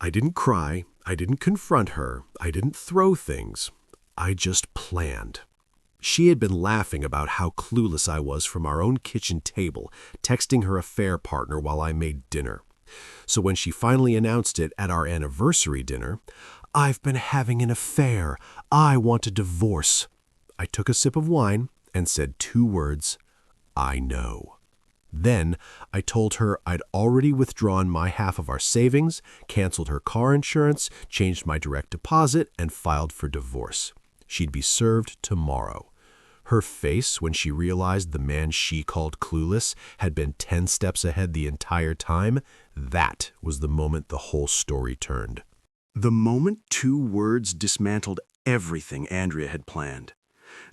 I didn't cry, I didn't confront her, I didn't throw things. I just planned. She had been laughing about how clueless I was from our own kitchen table, texting her affair partner while I made dinner. So when she finally announced it at our anniversary dinner, "I've been having an affair. I want a divorce," I took a sip of wine and said 2 words, "I know." Then I told her I'd already withdrawn my half of our savings, canceled her car insurance, changed my direct deposit, and filed for divorce. She'd be served tomorrow. Her face when she realized the man she called clueless had been 10 steps ahead the entire time, that was the moment the whole story turned. The moment 2 words dismantled everything Andrea had planned.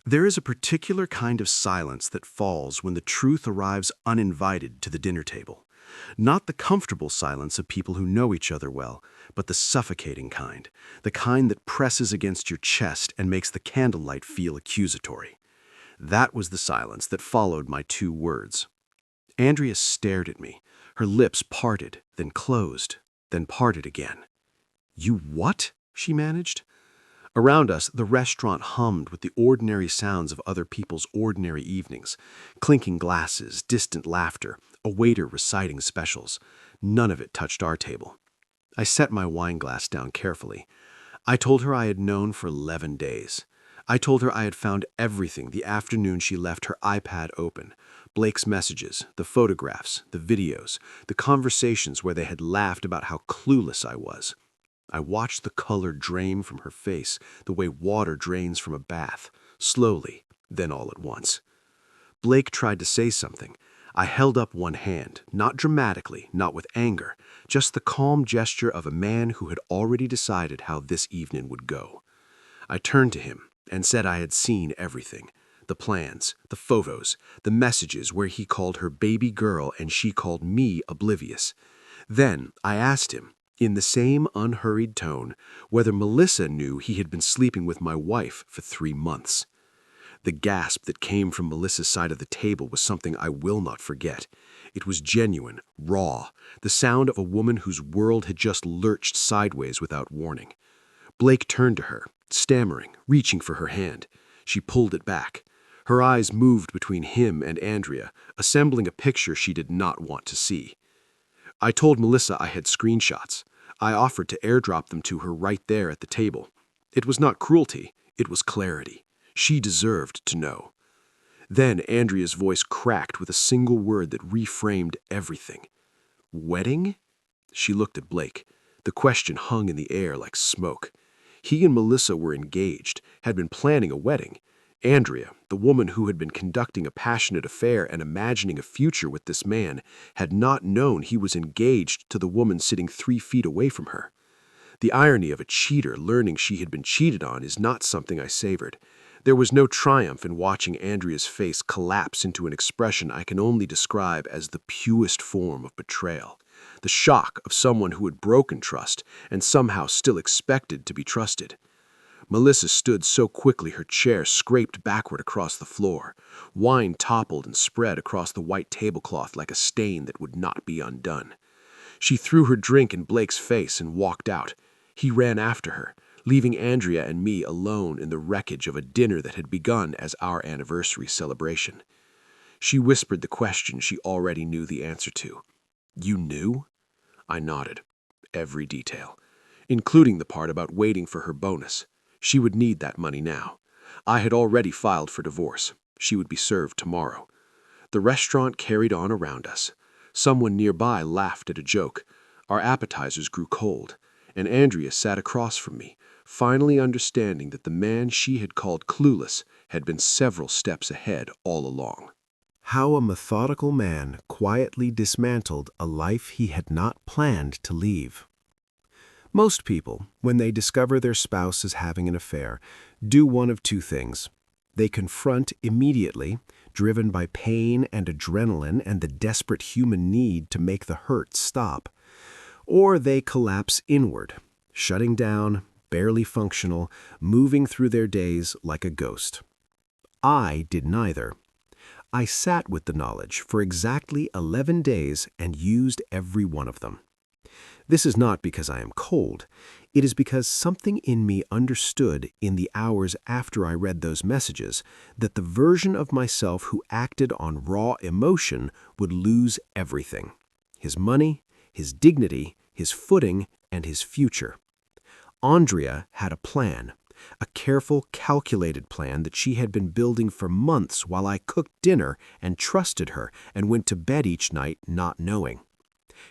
There is a particular kind of silence that falls when the truth arrives uninvited to the dinner table. Not the comfortable silence of people who know each other well, but the suffocating kind, the kind that presses against your chest and makes the candlelight feel accusatory. That was the silence that followed my 2 words. Andrea stared at me, her lips parted, then closed, then parted again. "You what?" she managed. Around us, the restaurant hummed with the ordinary sounds of other people's ordinary evenings. Clinking glasses, distant laughter, a waiter reciting specials. None of it touched our table. I set my wine glass down carefully. I told her I had known for 11 days. I told her I had found everything the afternoon she left her iPad open. Blake's messages, the photographs, the videos, the conversations where they had laughed about how clueless I was. I watched the color drain from her face, the way water drains from a bath, slowly, then all at once. Blake tried to say something. I held up one hand, not dramatically, not with anger, just the calm gesture of a man who had already decided how this evening would go. I turned to him and said I had seen everything. The plans, the photos, the messages where he called her baby girl and she called me oblivious. Then I asked him, in the same unhurried tone, whether Melissa knew he had been sleeping with my wife for 3 months. The gasp that came from Melissa's side of the table was something I will not forget. It was genuine, raw, the sound of a woman whose world had just lurched sideways without warning. Blake turned to her, stammering, reaching for her hand. She pulled it back. Her eyes moved between him and Andrea, assembling a picture she did not want to see. I told Melissa I had screenshots. I offered to airdrop them to her right there at the table. It was not cruelty, it was clarity. She deserved to know. Then Andrea's voice cracked with a single word that reframed everything. "Wedding?" She looked at Blake. The question hung in the air like smoke. He and Melissa were engaged, had been planning a wedding. Andrea, the woman who had been conducting a passionate affair and imagining a future with this man, had not known he was engaged to the woman sitting 3 feet away from her. The irony of a cheater learning she had been cheated on is not something I savored. There was no triumph in watching Andrea's face collapse into an expression I can only describe as the purest form of betrayal. The shock of someone who had broken trust and somehow still expected to be trusted. Melissa stood so quickly her chair scraped backward across the floor. Wine toppled and spread across the white tablecloth like a stain that would not be undone. She threw her drink in Blake's face and walked out. He ran after her, leaving Andrea and me alone in the wreckage of a dinner that had begun as our anniversary celebration. She whispered the question she already knew the answer to. "You knew?" I nodded. Every detail, including the part about waiting for her bonus. She would need that money now. I had already filed for divorce. She would be served tomorrow. The restaurant carried on around us. Someone nearby laughed at a joke. Our appetizers grew cold, and Andrea sat across from me, finally understanding that the man she had called clueless had been several steps ahead all along. How a methodical man quietly dismantled a life he had not planned to leave. Most people, when they discover their spouse is having an affair, do one of 2 things. They confront immediately, driven by pain and adrenaline and the desperate human need to make the hurt stop. Or they collapse inward, shutting down, barely functional, moving through their days like a ghost. I did neither. I sat with the knowledge for exactly 11 days and used every one of them. This is not because I am cold. It is because something in me understood in the hours after I read those messages that the version of myself who acted on raw emotion would lose everything: his money, his dignity, his footing, and his future. Andrea had a plan, a careful, calculated plan that she had been building for months while I cooked dinner and trusted her and went to bed each night not knowing.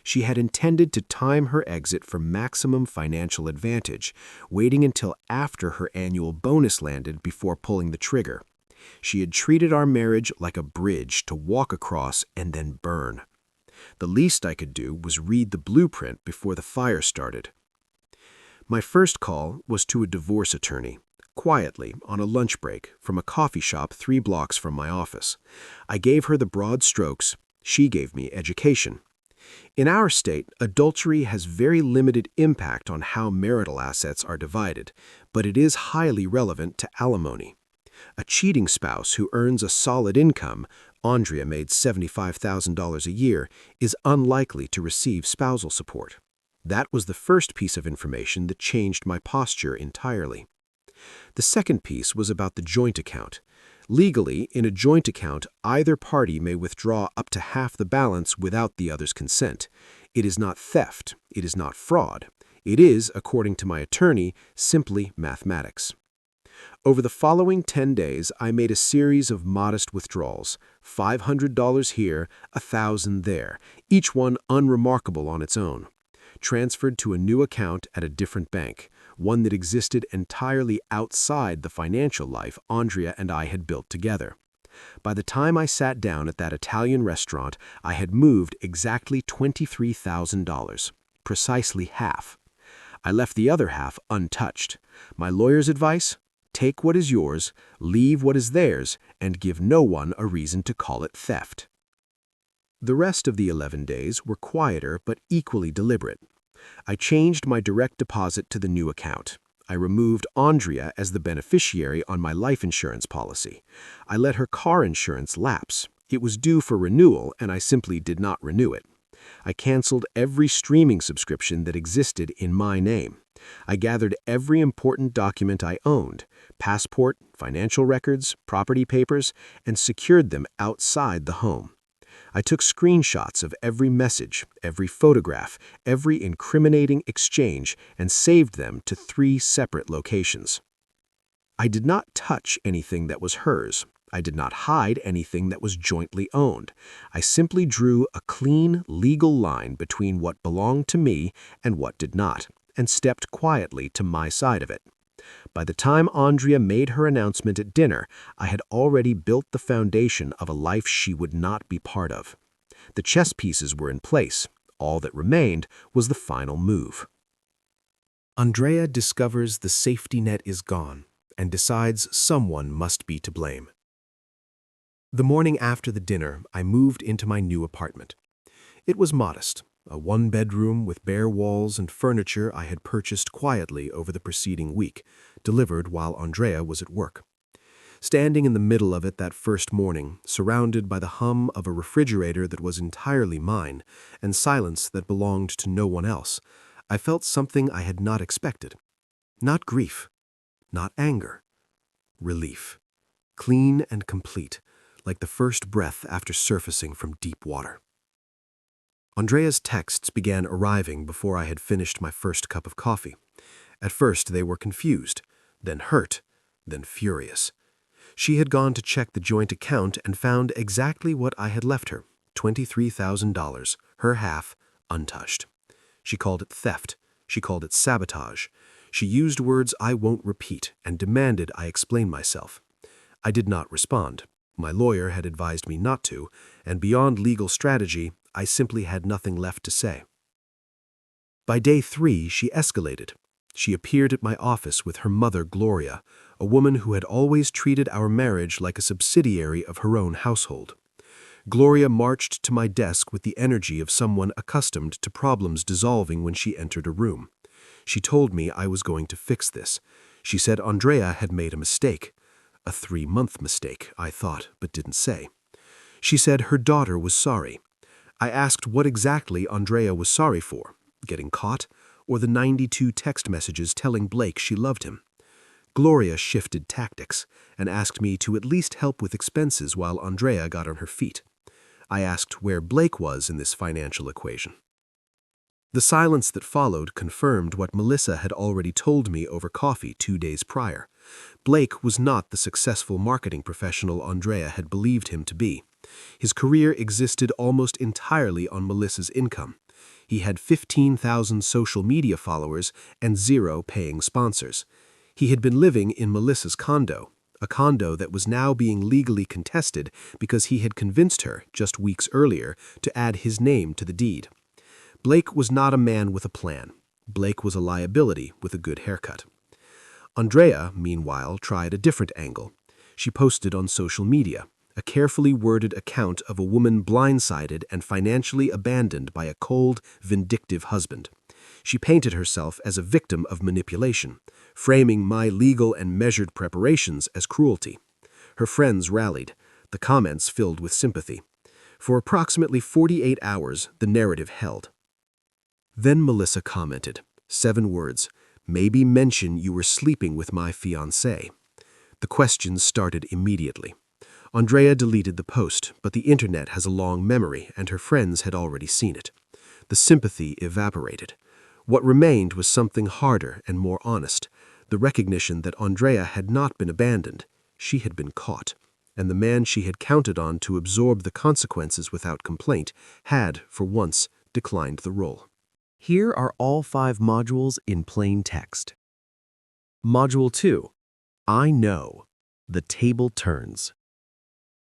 She had intended to time her exit for maximum financial advantage, waiting until after her annual bonus landed before pulling the trigger. She had treated our marriage like a bridge to walk across and then burn. The least I could do was read the blueprint before the fire started. My first call was to a divorce attorney, quietly, on a lunch break, from a coffee shop 3 blocks from my office. I gave her the broad strokes. She gave me education. In our state, adultery has very limited impact on how marital assets are divided, but it is highly relevant to alimony. A cheating spouse who earns a solid income, Andrea made $75,000 a year, is unlikely to receive spousal support. That was the first piece of information that changed my posture entirely. The second piece was about the joint account. Legally, in a joint account, either party may withdraw up to half the balance without the other's consent. It is not theft. It is not fraud. It is, according to my attorney, simply mathematics. Over the following 10 days, I made a series of modest withdrawals, $500 here, $1,000 there, each one unremarkable on its own. Transferred to a new account at a different bank, one that existed entirely outside the financial life Andrea and I had built together. By the time I sat down at that Italian restaurant, I had moved exactly $23,000, precisely half. I left the other half untouched. My lawyer's advice: take what is yours, leave what is theirs, and give no one a reason to call it theft. The rest of the 11 days were quieter but equally deliberate. I changed my direct deposit to the new account. I removed Andrea as the beneficiary on my life insurance policy. I let her car insurance lapse. It was due for renewal, and I simply did not renew it. I canceled every streaming subscription that existed in my name. I gathered every important document I owned: passport, financial records, property papers, and secured them outside the home. I took screenshots of every message, every photograph, every incriminating exchange, and saved them to 3 separate locations. I did not touch anything that was hers. I did not hide anything that was jointly owned. I simply drew a clean, legal line between what belonged to me and what did not, and stepped quietly to my side of it. By the time Andrea made her announcement at dinner, I had already built the foundation of a life she would not be part of. The chess pieces were in place. All that remained was the final move. Andrea discovers the safety net is gone and decides someone must be to blame. The morning after the dinner, I moved into my new apartment. It was modest, a 1-bedroom with bare walls and furniture I had purchased quietly over the preceding week, delivered while Andrea was at work. Standing in the middle of it that first morning, surrounded by the hum of a refrigerator that was entirely mine and silence that belonged to no one else, I felt something I had not expected. Not grief, not anger. Relief. Clean and complete, like the first breath after surfacing from deep water. Andrea's texts began arriving before I had finished my first cup of coffee. At first they were confused, then hurt, then furious. She had gone to check the joint account and found exactly what I had left her: $23,000, her half, untouched. She called it theft. She called it sabotage. She used words I won't repeat and demanded I explain myself. I did not respond. My lawyer had advised me not to, and beyond legal strategy, I simply had nothing left to say. By day 3, she escalated. She appeared at my office with her mother, Gloria, a woman who had always treated our marriage like a subsidiary of her own household. Gloria marched to my desk with the energy of someone accustomed to problems dissolving when she entered a room. She told me I was going to fix this. She said Andrea had made a mistake. A 3-month mistake, I thought, but didn't say. She said her daughter was sorry. I asked what exactly Andrea was sorry for. getting caught, or the 92 text messages telling Blake she loved him. Gloria shifted tactics and asked me to at least help with expenses while Andrea got on her feet. I asked where Blake was in this financial equation. The silence that followed confirmed what Melissa had already told me over coffee 2 days prior. Blake was not the successful marketing professional Andrea had believed him to be. His career existed almost entirely on Melissa's income. He had 15,000 social media followers and 0 paying sponsors. He had been living in Melissa's condo, a condo that was now being legally contested because he had convinced her, just weeks earlier, to add his name to the deed. Blake was not a man with a plan. Blake was a liability with a good haircut. Andrea, meanwhile, tried a different angle. She posted on social media a carefully worded account of a woman blindsided and financially abandoned by a cold, vindictive husband. She painted herself as a victim of manipulation, framing my legal and measured preparations as cruelty. Her friends rallied, the comments filled with sympathy. For approximately 48 hours, the narrative held. Then Melissa commented, 7 words, "Maybe mention you were sleeping with my fiancé." The questions started immediately. Andrea deleted the post, but the internet has a long memory, and her friends had already seen it. The sympathy evaporated. What remained was something harder and more honest, the recognition that Andrea had not been abandoned. She had been caught, and the man she had counted on to absorb the consequences without complaint had, for once, declined the role. Here are all 5 modules in plain text. Module 2. I know. The table turns.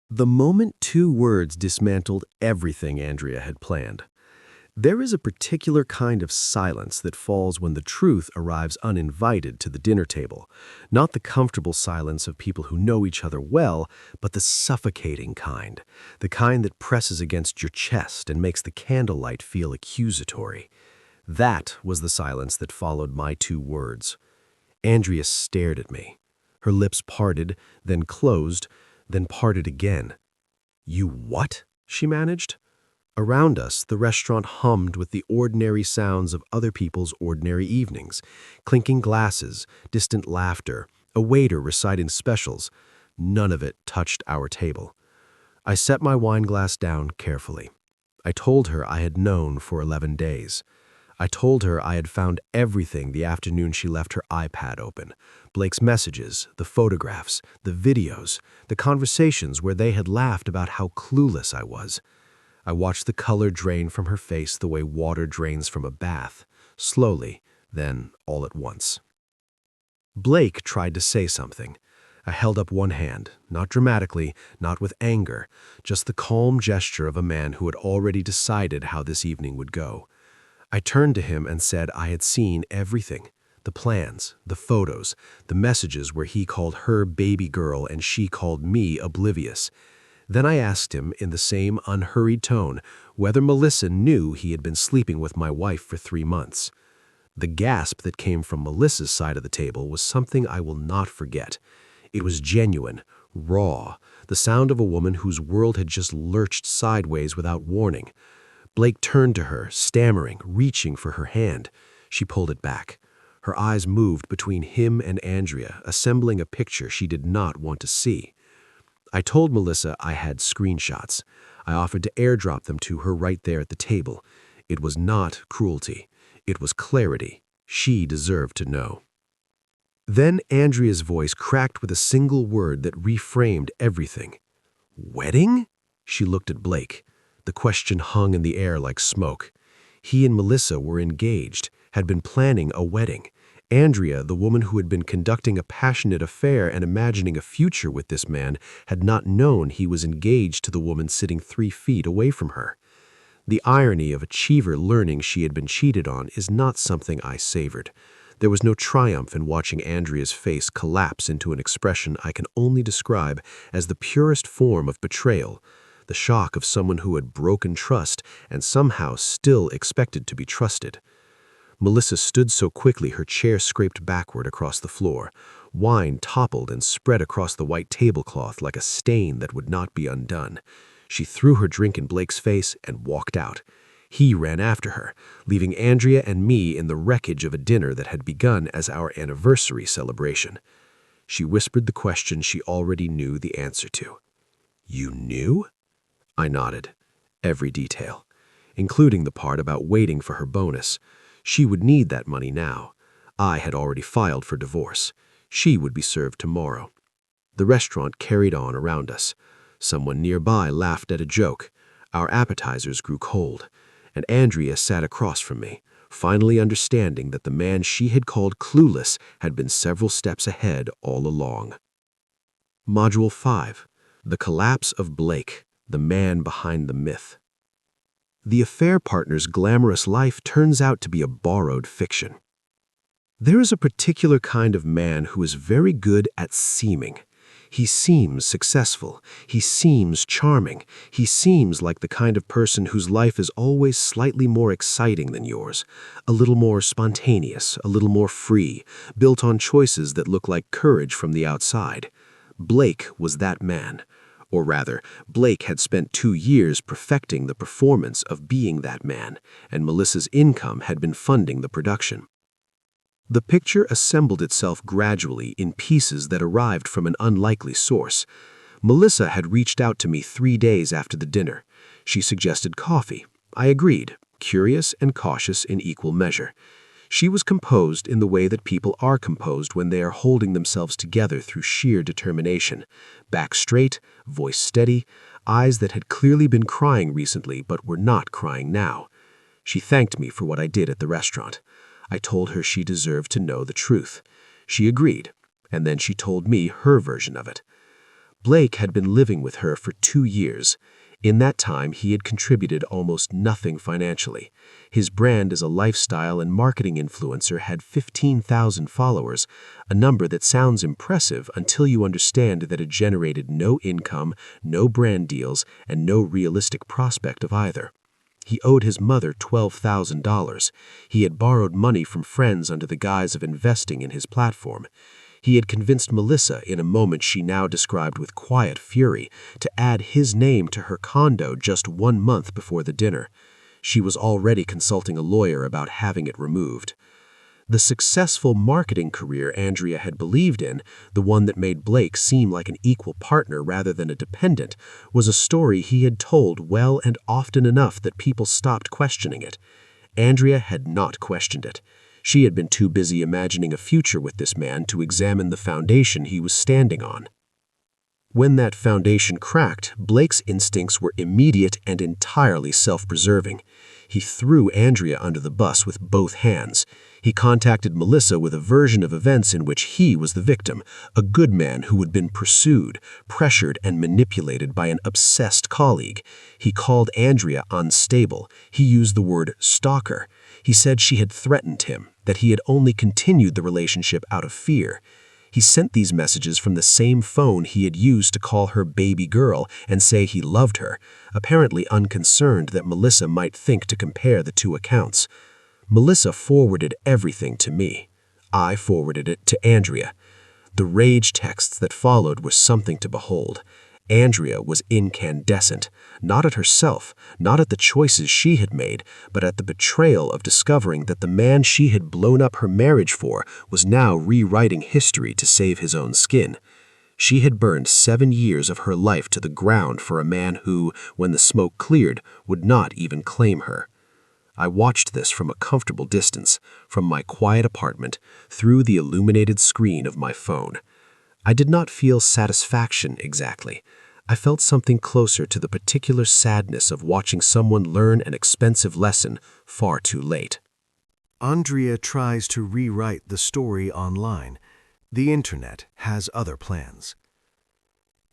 The moment 2 words dismantled everything Andrea had planned. There is a particular kind of silence that falls when the truth arrives uninvited to the dinner table. Not the comfortable silence of people who know each other well, but the suffocating kind. The kind that presses against your chest and makes the candlelight feel accusatory. That was the silence that followed my 2 words. Andrea stared at me. Her lips parted, then closed, then parted again. "You what?" she managed. Around us, the restaurant hummed with the ordinary sounds of other people's ordinary evenings. Clinking glasses, distant laughter, a waiter reciting specials. None of it touched our table. I set my wine glass down carefully. I told her I had known for 11 days. I told her I had found everything the afternoon she left her iPad open. Blake's messages, the photographs, the videos, the conversations where they had laughed about how clueless I was. I watched the color drain from her face the way water drains from a bath, slowly, then all at once. Blake tried to say something. I held up one hand, not dramatically, not with anger, just the calm gesture of a man who had already decided how this evening would go. I turned to him and said I had seen everything. The plans, the photos, the messages where he called her baby girl and she called me oblivious. Then I asked him in the same unhurried tone whether Melissa knew he had been sleeping with my wife for 3 months. The gasp that came from Melissa's side of the table was something I will not forget. It was genuine, raw, the sound of a woman whose world had just lurched sideways without warning. Blake turned to her, stammering, reaching for her hand. She pulled it back. Her eyes moved between him and Andrea, assembling a picture she did not want to see. I told Melissa I had screenshots. I offered to airdrop them to her right there at the table. It was not cruelty. It was clarity. She deserved to know. Then Andrea's voice cracked with a single word that reframed everything. "Wedding?" She looked at Blake. The question hung in the air like smoke. He and Melissa were engaged, had been planning a wedding. Andrea, the woman who had been conducting a passionate affair and imagining a future with this man, had not known he was engaged to the woman sitting 3 feet away from her. The irony of a achiever learning she had been cheated on is not something I savored. There was no triumph in watching Andrea's face collapse into an expression I can only describe as the purest form of betrayal. The shock of someone who had broken trust and somehow still expected to be trusted. Melissa stood so quickly her chair scraped backward across the floor. Wine toppled and spread across the white tablecloth like a stain that would not be undone. She threw her drink in Blake's face and walked out. He ran after her, leaving Andrea and me in the wreckage of a dinner that had begun as our anniversary celebration. She whispered the question she already knew the answer to. "You knew?" I nodded. Every detail, including the part about waiting for her bonus. She would need that money now. I had already filed for divorce. She would be served tomorrow. The restaurant carried on around us. Someone nearby laughed at a joke. Our appetizers grew cold, and Andrea sat across from me, finally understanding that the man she had called clueless had been several steps ahead all along. Module 5. The Collapse of Blake, the man behind the myth. The affair partner's glamorous life turns out to be a borrowed fiction. There is a particular kind of man who is very good at seeming. He seems successful. He seems charming. He seems like the kind of person whose life is always slightly more exciting than yours, a little more spontaneous, a little more free, built on choices that look like courage from the outside. Blake was that man. Or rather, Blake had spent 2 years perfecting the performance of being that man, and Melissa's income had been funding the production. The picture assembled itself gradually in pieces that arrived from an unlikely source. Melissa had reached out to me 3 days after the dinner. She suggested coffee. I agreed, curious and cautious in equal measure. She was composed in the way that people are composed when they are holding themselves together through sheer determination. Back straight, voice steady, eyes that had clearly been crying recently but were not crying now. She thanked me for what I did at the restaurant. I told her she deserved to know the truth. She agreed, and then she told me her version of it. Blake had been living with her for 2 years. In that time, he had contributed almost nothing financially. His brand as a lifestyle and marketing influencer had 15,000 followers, a number that sounds impressive until you understand that it generated no income, no brand deals, and no realistic prospect of either. He owed his mother $12,000. He had borrowed money from friends under the guise of investing in his platform. He had convinced Melissa, in a moment she now described with quiet fury, to add his name to her condo just 1 month before the dinner. She was already consulting a lawyer about having it removed. The successful marketing career Andrea had believed in, the one that made Blake seem like an equal partner rather than a dependent, was a story he had told well and often enough that people stopped questioning it. Andrea had not questioned it. She had been too busy imagining a future with this man to examine the foundation he was standing on. When that foundation cracked, Blake's instincts were immediate and entirely self-preserving. He threw Andrea under the bus with both hands. He contacted Melissa with a version of events in which he was the victim, a good man who had been pursued, pressured, and manipulated by an obsessed colleague. He called Andrea unstable. He used the word stalker. He said she had threatened him, that he had only continued the relationship out of fear. He sent these messages from the same phone he had used to call her baby girl and say he loved her, apparently unconcerned that Melissa might think to compare the two accounts. Melissa forwarded everything to me. I forwarded it to Andrea. The rage texts that followed were something to behold. Andrea was incandescent, not at herself, not at the choices she had made, but at the betrayal of discovering that the man she had blown up her marriage for was now rewriting history to save his own skin. She had burned 7 years of her life to the ground for a man who, when the smoke cleared, would not even claim her. I watched this from a comfortable distance, from my quiet apartment, through the illuminated screen of my phone. I did not feel satisfaction exactly. I felt something closer to the particular sadness of watching someone learn an expensive lesson far too late. Andrea tries to rewrite the story online. The internet has other plans.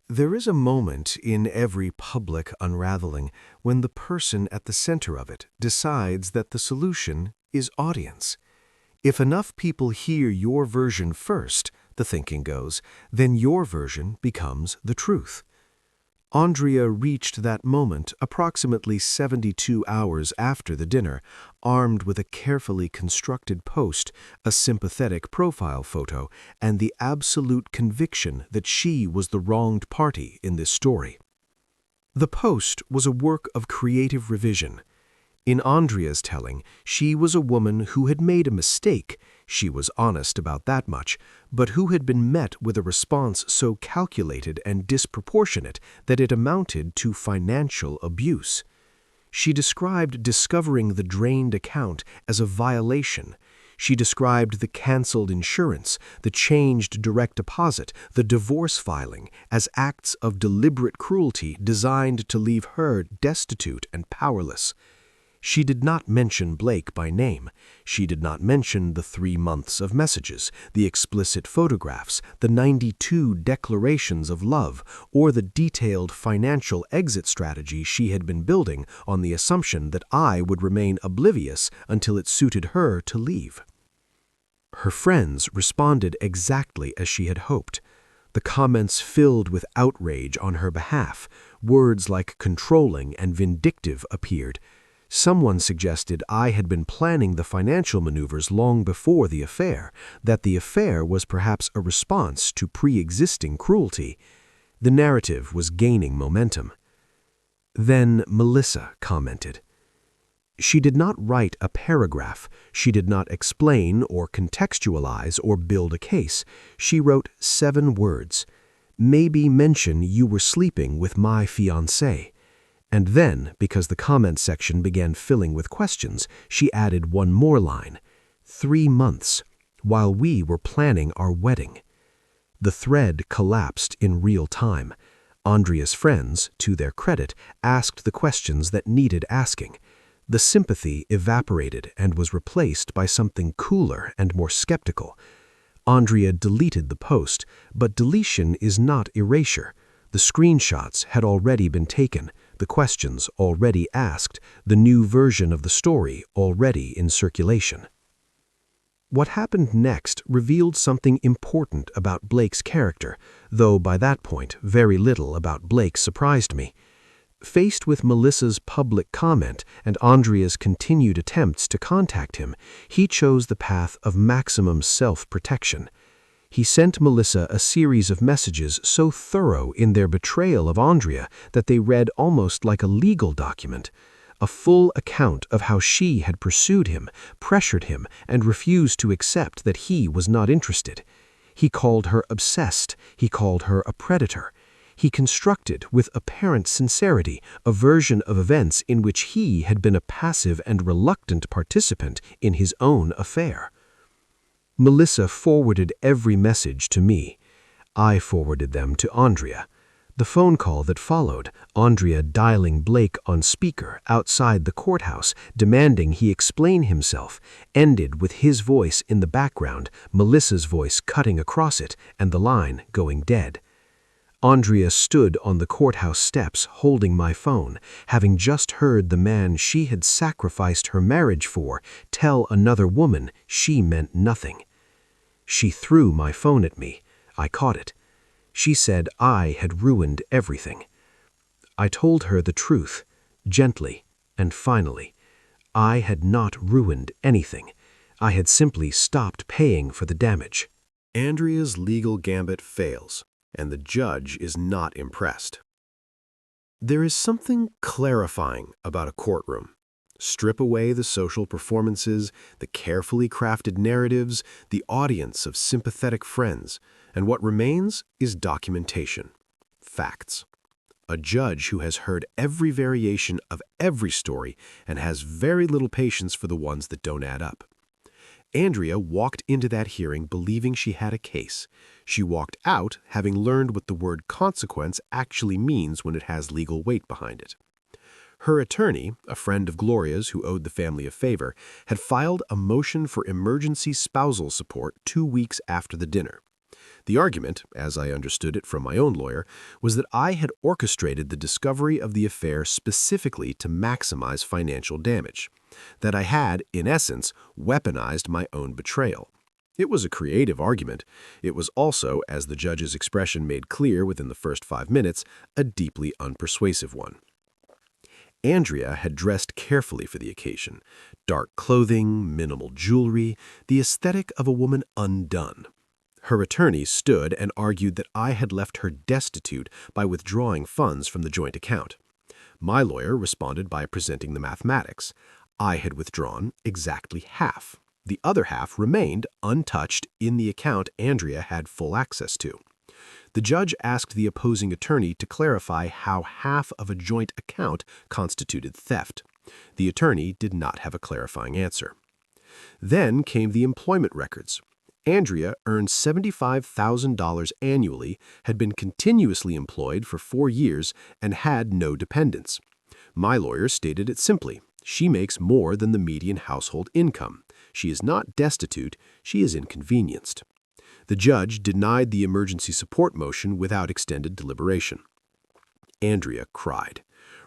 There is a moment in every public unraveling when the person at the center of it decides that the solution is audience. If enough people hear your version first, the thinking goes, then your version becomes the truth. Andrea reached that moment approximately 72 hours after the dinner, armed with a carefully constructed post, a sympathetic profile photo, and the absolute conviction that she was the wronged party in this story. The post was a work of creative revision. In Andrea's telling, she was a woman who had made a mistake, she was honest about that much, but who had been met with a response so calculated and disproportionate that it amounted to financial abuse. She described discovering the drained account as a violation. She described the canceled insurance, the changed direct deposit, the divorce filing as acts of deliberate cruelty designed to leave her destitute and powerless. She did not mention Blake by name. She did not mention the 3 months of messages, the explicit photographs, the 92 declarations of love, or the detailed financial exit strategy she had been building on the assumption that I would remain oblivious until it suited her to leave. Her friends responded exactly as she had hoped. The comments filled with outrage on her behalf. Words like controlling and vindictive appeared. Someone suggested I had been planning the financial maneuvers long before the affair, that the affair was perhaps a response to pre-existing cruelty. The narrative was gaining momentum. Then Melissa commented. She did not write a paragraph. She did not explain or contextualize or build a case. She wrote 7 words. Maybe mention you were sleeping with my fiancé. And then, because the comment section began filling with questions, she added one more line. 3 months, while we were planning our wedding. The thread collapsed in real time. Andrea's friends, to their credit, asked the questions that needed asking. The sympathy evaporated and was replaced by something cooler and more skeptical. Andrea deleted the post, but deletion is not erasure. The screenshots had already been taken, the questions already asked, the new version of the story already in circulation. What happened next revealed something important about Blake's character, though by that point very little about Blake surprised me. Faced with Melissa's public comment and Andrea's continued attempts to contact him, he chose the path of maximum self-protection. He sent Melissa a series of messages so thorough in their betrayal of Andrea that they read almost like a legal document. A full account of how she had pursued him, pressured him, and refused to accept that he was not interested. He called her obsessed. He called her a predator. He constructed, with apparent sincerity, a version of events in which he had been a passive and reluctant participant in his own affair. Melissa forwarded every message to me. I forwarded them to Andrea. The phone call that followed, Andrea dialing Blake on speaker outside the courthouse, demanding he explain himself, ended with his voice in the background, Melissa's voice cutting across it, and the line going dead. Andrea stood on the courthouse steps holding my phone, having just heard the man she had sacrificed her marriage for tell another woman she meant nothing. She threw my phone at me. I caught it. She said I had ruined everything. I told her the truth, gently and finally. I had not ruined anything. I had simply stopped paying for the damage. Andrea's legal gambit fails, and the judge is not impressed. There is something clarifying about a courtroom. Strip away the social performances, the carefully crafted narratives, the audience of sympathetic friends, and what remains is documentation, facts. A judge who has heard every variation of every story and has very little patience for the ones that don't add up. Andrea walked into that hearing believing she had a case. She walked out having learned what the word consequence actually means when it has legal weight behind it. Her attorney, a friend of Gloria's who owed the family a favor, had filed a motion for emergency spousal support 2 weeks after the dinner. The argument, as I understood it from my own lawyer, was that I had orchestrated the discovery of the affair specifically to maximize financial damage, that I had, in essence, weaponized my own betrayal. It was a creative argument. It was also, as the judge's expression made clear within the first 5 minutes, a deeply unpersuasive one. Andrea had dressed carefully for the occasion. Dark clothing, minimal jewelry, the aesthetic of a woman undone. Her attorney stood and argued that I had left her destitute by withdrawing funds from the joint account. My lawyer responded by presenting the mathematics. I had withdrawn exactly half. The other half remained untouched in the account Andrea had full access to. The judge asked the opposing attorney to clarify how half of a joint account constituted theft. The attorney did not have a clarifying answer. Then came the employment records. Andrea earned $75,000 annually, had been continuously employed for 4 years, and had no dependents. My lawyer stated it simply. She makes more than the median household income. She is not destitute, she is inconvenienced. The judge denied the emergency support motion without extended deliberation. Andrea cried.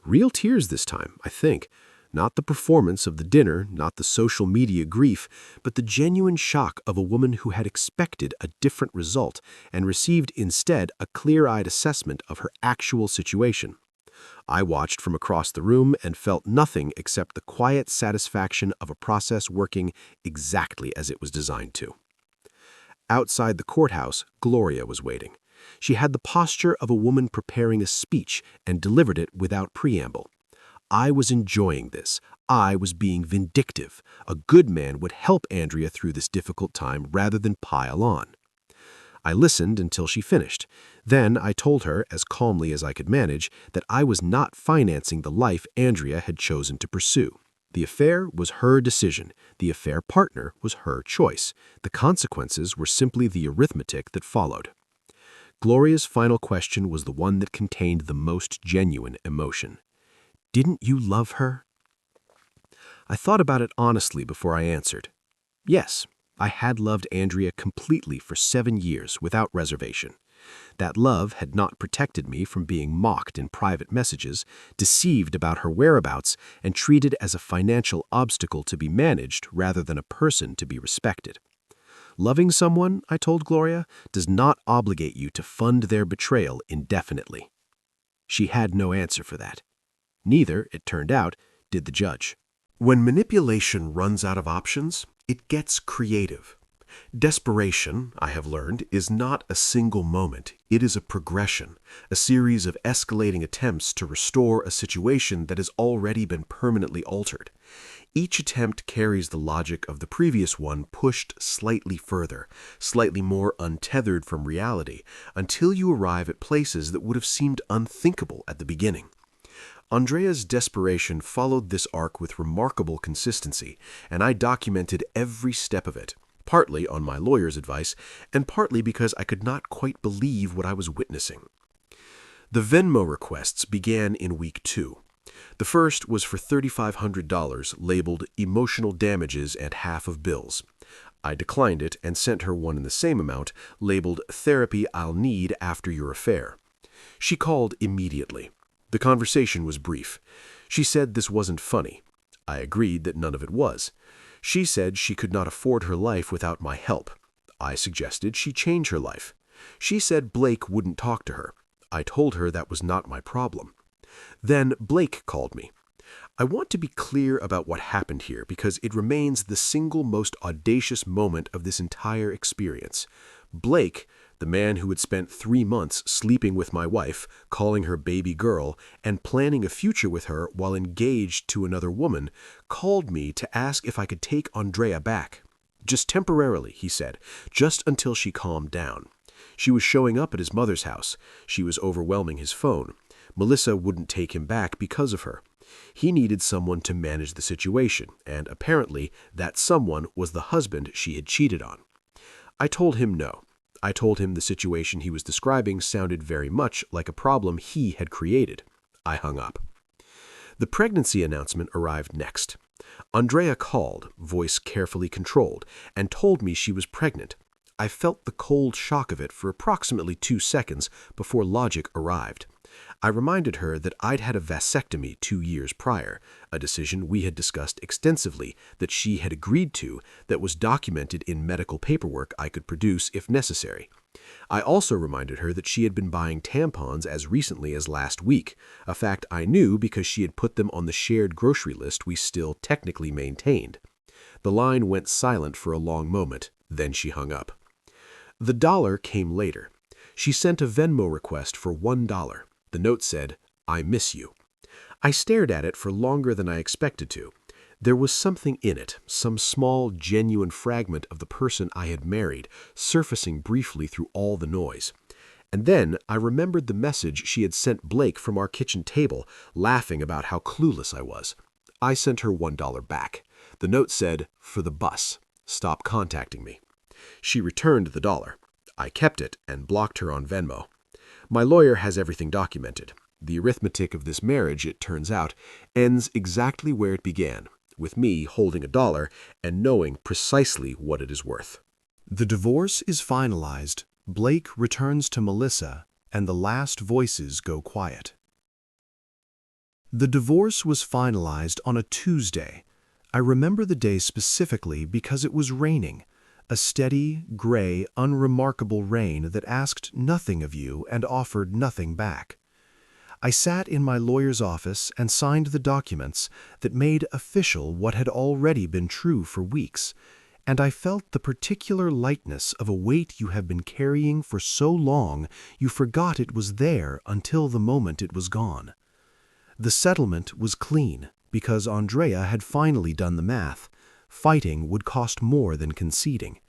Real tears this time, I think. Not the performance of the dinner, not the social media grief, but the genuine shock of a woman who had expected a different result and received instead a clear-eyed assessment of her actual situation. I watched from across the room and felt nothing except the quiet satisfaction of a process working exactly as it was designed to. Outside the courthouse, Gloria was waiting. She had the posture of a woman preparing a speech and delivered it without preamble. I was enjoying this. I was being vindictive. A good man would help Andrea through this difficult time rather than pile on. I listened until she finished. Then I told her, as calmly as I could manage, that I was not financing the life Andrea had chosen to pursue. The affair was her decision. The affair partner was her choice. The consequences were simply the arithmetic that followed. Gloria's final question was the one that contained the most genuine emotion. Didn't you love her? I thought about it honestly before I answered. Yes, I had loved Andrea completely for 7 years without reservation. That love had not protected me from being mocked in private messages, deceived about her whereabouts, and treated as a financial obstacle to be managed rather than a person to be respected. Loving someone, I told Gloria, does not obligate you to fund their betrayal indefinitely. She had no answer for that. Neither, it turned out, did the judge. When manipulation runs out of options, it gets creative. Desperation, I have learned, is not a single moment. It is a progression, a series of escalating attempts to restore a situation that has already been permanently altered. Each attempt carries the logic of the previous one pushed slightly further, slightly more untethered from reality, until you arrive at places that would have seemed unthinkable at the beginning. Andrea's desperation followed this arc with remarkable consistency, and I documented every step of it, partly on my lawyer's advice, and partly because I could not quite believe what I was witnessing. The Venmo requests began in week 2. The first was for $3,500 labeled emotional damages and half of bills. I declined it and sent her one in the same amount labeled therapy I'll need after your affair. She called immediately. The conversation was brief. She said this wasn't funny. I agreed that none of it was. She said she could not afford her life without my help. I suggested she change her life. She said Blake wouldn't talk to her. I told her that was not my problem. Then Blake called me. I want to be clear about what happened here because it remains the single most audacious moment of this entire experience. Blake, the man who had spent 3 months sleeping with my wife, calling her baby girl, and planning a future with her while engaged to another woman, called me to ask if I could take Andrea back. Just temporarily, he said, just until she calmed down. She was showing up at his mother's house. She was overwhelming his phone. Melissa wouldn't take him back because of her. He needed someone to manage the situation, and apparently that someone was the husband she had cheated on. I told him no. I told him the situation he was describing sounded very much like a problem he had created. I hung up. The pregnancy announcement arrived next. Andrea called, voice carefully controlled, and told me she was pregnant. I felt the cold shock of it for approximately 2 seconds before logic arrived. I reminded her that I'd had a vasectomy 2 years prior, a decision we had discussed extensively that she had agreed to that was documented in medical paperwork I could produce if necessary. I also reminded her that she had been buying tampons as recently as last week, a fact I knew because she had put them on the shared grocery list we still technically maintained. The line went silent for a long moment, then she hung up. The dollar came later. She sent a Venmo request for $1. The note said, "I miss you." I stared at it for longer than I expected to. There was something in it, some small, genuine fragment of the person I had married, surfacing briefly through all the noise. And then I remembered the message she had sent Blake from our kitchen table, laughing about how clueless I was. I sent her $1 back. The note said, "For the bus. Stop contacting me." She returned the dollar. I kept it and blocked her on Venmo. My lawyer has everything documented. The arithmetic of this marriage, it turns out, ends exactly where it began, with me holding a dollar and knowing precisely what it is worth. The divorce is finalized. Blake returns to Melissa, and the last voices go quiet. The divorce was finalized on a Tuesday. I remember the day specifically because it was raining, a steady, gray, unremarkable rain that asked nothing of you and offered nothing back. I sat in my lawyer's office and signed the documents that made official what had already been true for weeks, and I felt the particular lightness of a weight you have been carrying for so long you forgot it was there until the moment it was gone. The settlement was clean because Andrea had finally done the math. Fighting would cost more than conceding.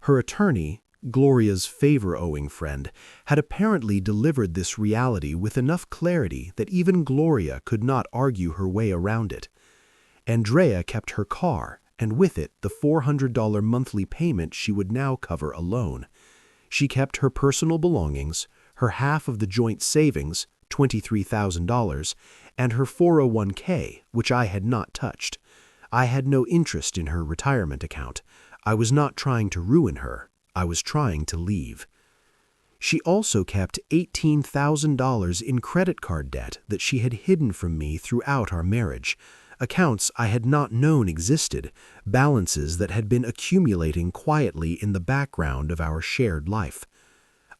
Her attorney, Gloria's favor-owing friend, had apparently delivered this reality with enough clarity that even Gloria could not argue her way around it. Andrea kept her car, and with it the $400 monthly payment she would now cover alone. She kept her personal belongings, her half of the joint savings, $23,000, and her 401k, which I had not touched. I had no interest in her retirement account. I was not trying to ruin her. I was trying to leave. She also kept $18,000 in credit card debt that she had hidden from me throughout our marriage, accounts I had not known existed, balances that had been accumulating quietly in the background of our shared life.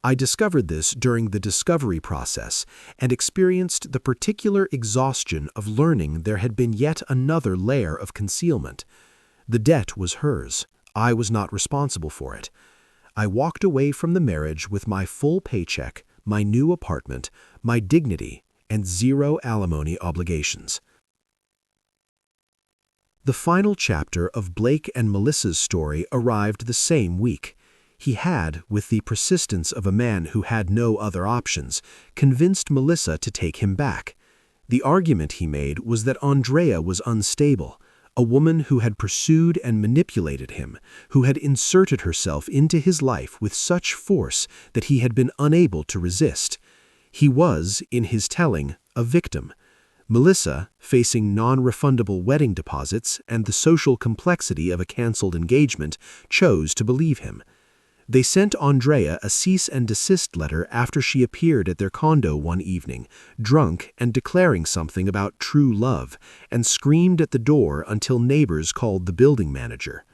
I discovered this during the discovery process and experienced the particular exhaustion of learning there had been yet another layer of concealment. The debt was hers. I was not responsible for it. I walked away from the marriage with my full paycheck, my new apartment, my dignity, and zero alimony obligations. The final chapter of Blake and Melissa's story arrived the same week. He had, with the persistence of a man who had no other options, convinced Melissa to take him back. The argument he made was that Andrea was unstable, a woman who had pursued and manipulated him, who had inserted herself into his life with such force that he had been unable to resist. He was, in his telling, a victim. Melissa, facing non-refundable wedding deposits and the social complexity of a canceled engagement, chose to believe him. They sent Andrea a cease and desist letter after she appeared at their condo one evening, drunk and declaring something about true love, and screamed at the door until neighbors called the building manager.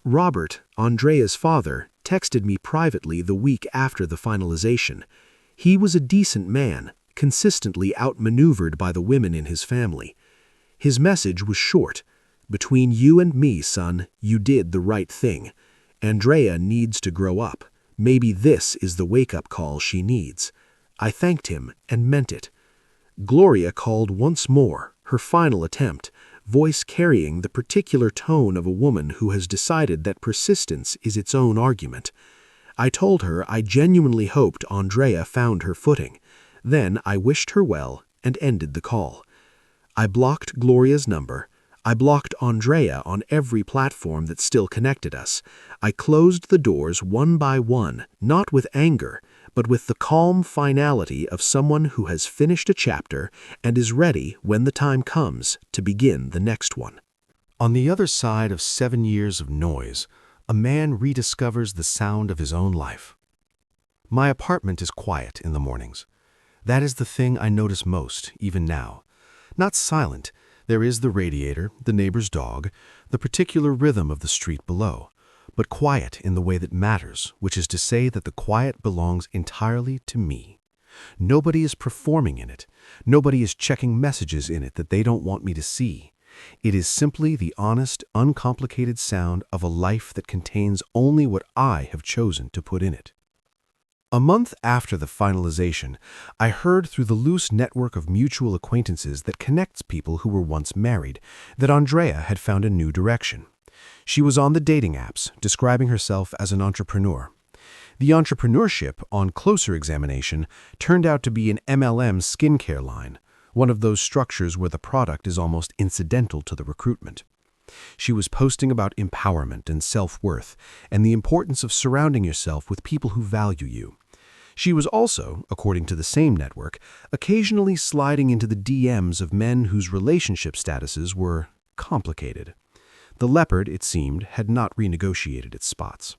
Robert, Andrea's father, texted me privately the week after the finalization. He was a decent man, consistently outmaneuvered by the women in his family. His message was short. "Between you and me, son, you did the right thing. Andrea needs to grow up. Maybe this is the wake-up call she needs." I thanked him and meant it. Gloria called once more, her final attempt, voice carrying the particular tone of a woman who has decided that persistence is its own argument. I told her I genuinely hoped Andrea found her footing. Then I wished her well and ended the call. I blocked Gloria's number. I blocked Andrea on every platform that still connected us. I closed the doors one by one, not with anger, but with the calm finality of someone who has finished a chapter and is ready, when the time comes, to begin the next one. On the other side of 7 years of noise, a man rediscovers the sound of his own life. My apartment is quiet in the mornings. That is the thing I notice most, even now. Not silent. There is the radiator, the neighbor's dog, the particular rhythm of the street below, but quiet in the way that matters, which is to say that the quiet belongs entirely to me. Nobody is performing in it. Nobody is checking messages in it that they don't want me to see. It is simply the honest, uncomplicated sound of a life that contains only what I have chosen to put in it. A month after the finalization, I heard through the loose network of mutual acquaintances that connects people who were once married that Andrea had found a new direction. She was on the dating apps, describing herself as an entrepreneur. The entrepreneurship, on closer examination, turned out to be an MLM skincare line, one of those structures where the product is almost incidental to the recruitment. She was posting about empowerment and self-worth and the importance of surrounding yourself with people who value you. She was also, according to the same network, occasionally sliding into the DMs of men whose relationship statuses were complicated. The leopard, it seemed, had not renegotiated its spots.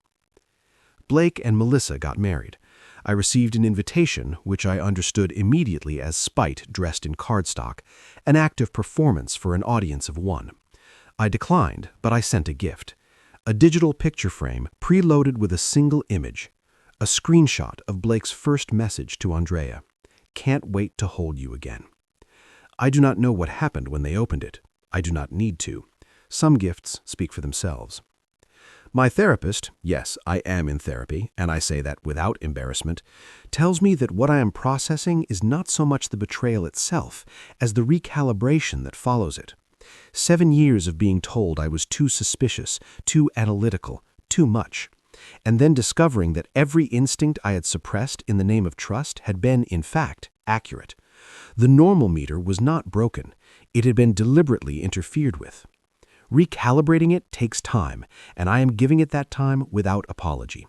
Blake and Melissa got married. I received an invitation, which I understood immediately as spite dressed in cardstock, an act of performance for an audience of one. I declined, but I sent a gift. A digital picture frame preloaded with a single image. A screenshot of Blake's first message to Andrea. "Can't wait to hold you again." I do not know what happened when they opened it. I do not need to. Some gifts speak for themselves. My therapist, yes, I am in therapy, and I say that without embarrassment, tells me that what I am processing is not so much the betrayal itself as the recalibration that follows it. 7 years of being told I was too suspicious, too analytical, too much, and then discovering that every instinct I had suppressed in the name of trust had been, in fact, accurate. The normal meter was not broken. It had been deliberately interfered with. Recalibrating it takes time, and I am giving it that time without apology.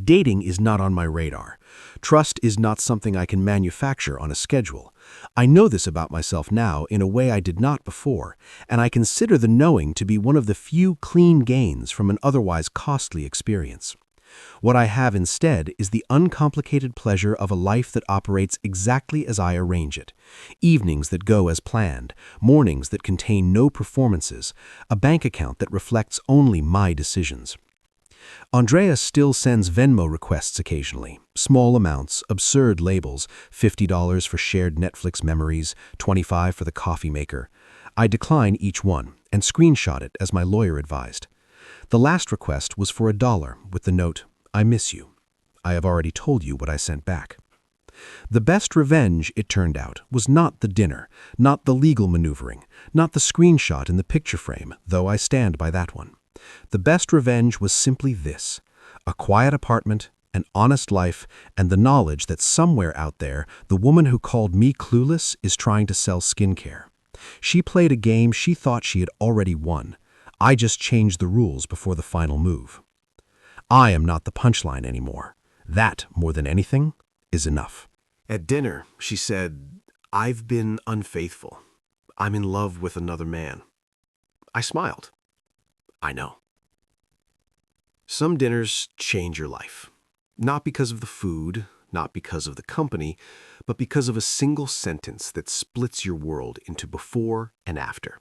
Dating is not on my radar. Trust is not something I can manufacture on a schedule. I know this about myself now in a way I did not before, and I consider the knowing to be one of the few clean gains from an otherwise costly experience. What I have instead is the uncomplicated pleasure of a life that operates exactly as I arrange it. Evenings that go as planned, mornings that contain no performances, a bank account that reflects only my decisions. Andrea still sends Venmo requests occasionally, small amounts, absurd labels, $50 for shared Netflix memories, $25 for the coffee maker. I decline each one and screenshot it as my lawyer advised. The last request was for $1 with the note, "I miss you. I have already told you what I sent back." The best revenge, it turned out, was not the dinner, not the legal maneuvering, not the screenshot in the picture frame, though I stand by that one. The best revenge was simply this: a quiet apartment, an honest life, and the knowledge that somewhere out there, the woman who called me clueless is trying to sell skincare. She played a game she thought she had already won. I just changed the rules before the final move. I am not the punchline anymore. That, more than anything, is enough. At dinner, she said, "I've been unfaithful. I'm in love with another man." I smiled. I know. Some dinners change your life. Not because of the food, not because of the company, but because of a single sentence that splits your world into before and after.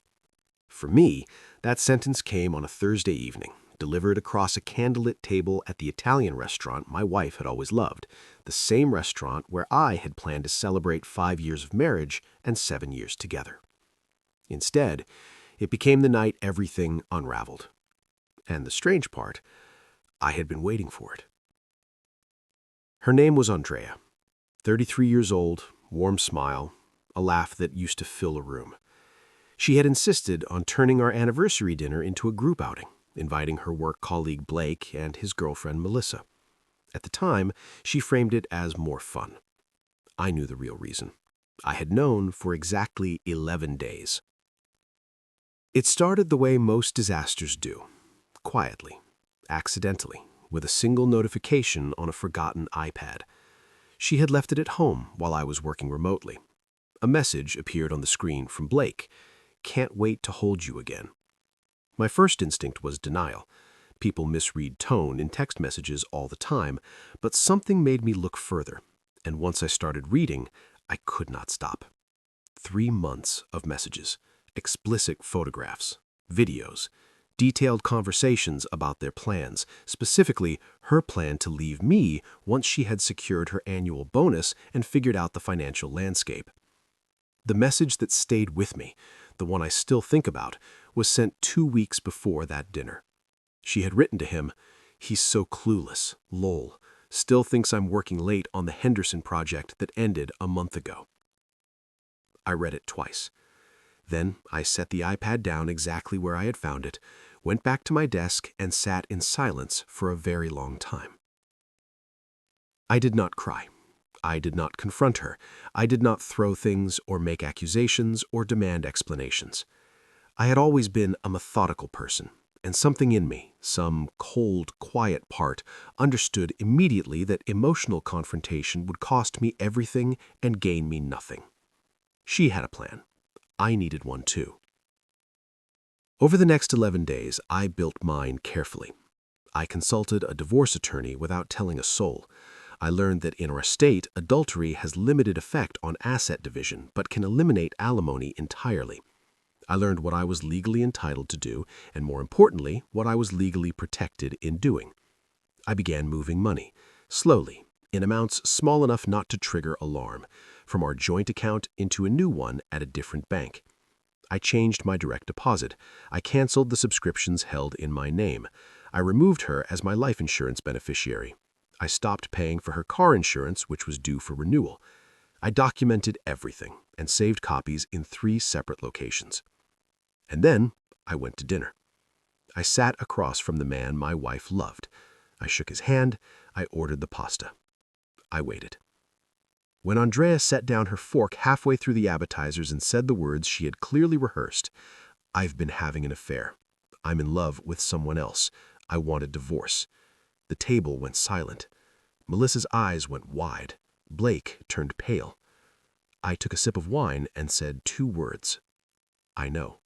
For me, that sentence came on a Thursday evening, delivered across a candlelit table at the Italian restaurant my wife had always loved, the same restaurant where I had planned to celebrate 5 years of marriage and 7 years together. Instead, it became the night everything unraveled. And the strange part, I had been waiting for it. Her name was Andrea, 33 years old, warm smile, a laugh that used to fill a room. She had insisted on turning our anniversary dinner into a group outing, inviting her work colleague Blake and his girlfriend Melissa. At the time, she framed it as more fun. I knew the real reason. I had known for exactly 11 days. It started the way most disasters do, quietly, accidentally, with a single notification on a forgotten iPad. She had left it at home while I was working remotely. A message appeared on the screen from Blake. "Can't wait to hold you again." My first instinct was denial. People misread tone in text messages all the time, but something made me look further, and once I started reading, I could not stop. 3 months of messages, explicit photographs, videos, detailed conversations about their plans, specifically her plan to leave me once she had secured her annual bonus and figured out the financial landscape. The message that stayed with me, the one I still think about, was sent 2 weeks before that dinner. She had written to him, "He's so clueless, lol. Still thinks I'm working late on the Henderson project that ended a month ago. I read it twice. Then I set the iPad down exactly where I had found it, went back to my desk, and sat in silence for a very long time. I did not cry. I did not confront her. I did not throw things or make accusations or demand explanations. I had always been a methodical person, and something in me, some cold, quiet part, understood immediately that emotional confrontation would cost me everything and gain me nothing. She had a plan. I needed one too. Over the next 11 days, I built mine carefully. I consulted a divorce attorney without telling a soul. I learned that in our state, adultery has limited effect on asset division, but can eliminate alimony entirely. I learned what I was legally entitled to do, and more importantly, what I was legally protected in doing. I began moving money, slowly, in amounts small enough not to trigger alarm, from our joint account into a new one at a different bank. I changed my direct deposit. I canceled the subscriptions held in my name. I removed her as my life insurance beneficiary. I stopped paying for her car insurance, which was due for renewal. I documented everything and saved copies in 3 separate locations. And then I went to dinner. I sat across from the man my wife loved. I shook his hand. I ordered the pasta. I waited. When Andrea set down her fork halfway through the appetizers and said the words she had clearly rehearsed, "I've been having an affair. I'm in love with someone else. I want a divorce." The table went silent. Melissa's eyes went wide. Blake turned pale. I took a sip of wine and said 2 words. "I know."